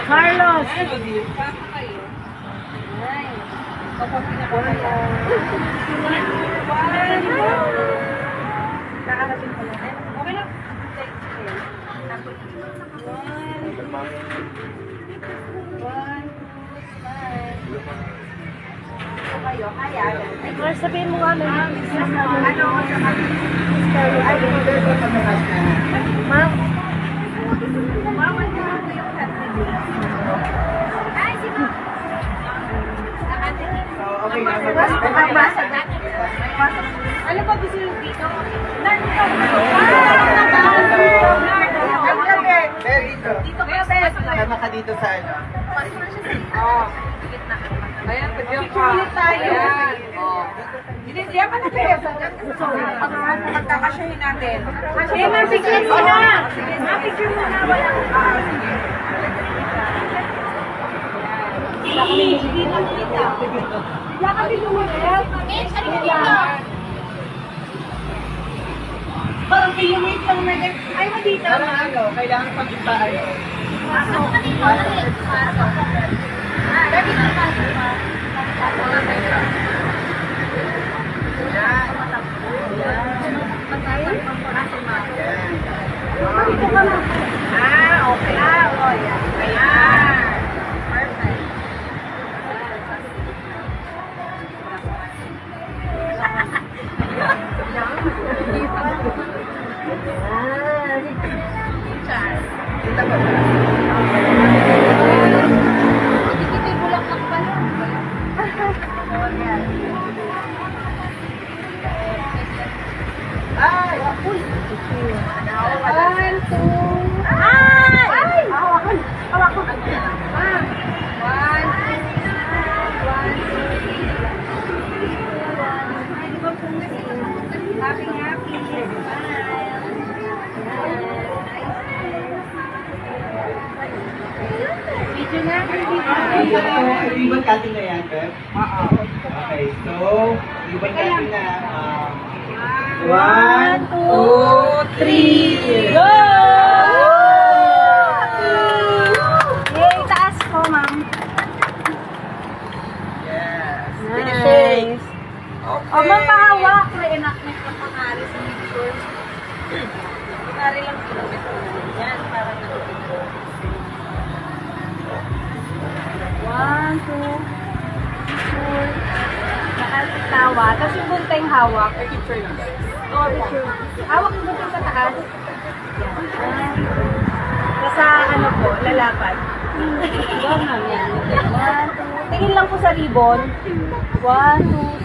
Carlos! Nakarating ko lang. Okay lang. Or sabihin mo nga may ma'am. Ano ba gusto yung dito? Dito Kama ka dito sa ano? Ayan, picture tayo. Hindi pa na kayo. Pagkakasyahin natin. Eh, ma-picture mo na. Ma-picture mo na. Walang hindi na kita. Wala kami lumulap. Parang kilomit lang na din. Ay, madito. Kailangan pang ipaayo. Ano ka dito? Ano dito? Dati na pasok pa. Okay. Ayan. Perfect. Ribbon cutting na yan, Beb? Okay, so, ribbon cutting na. 1, 2, 3, go! Yay, taas ko, ma'am. Yes. Nice. Okay. O, ma'am, pahawak. Reenactment ng pangaris ng picture. Pangaris lang kilometro. Yan, para na picture. 1, 2, 3, nakatawa. Tapos yung buntay hawak. Picture lang. Oh, picture. Hawak yung buntay sa taas. Yan. Sa ano po, lalapad. Yan, ma'am. Yan. 1, 2. Tingin lang po sa ribbon. 1, 2,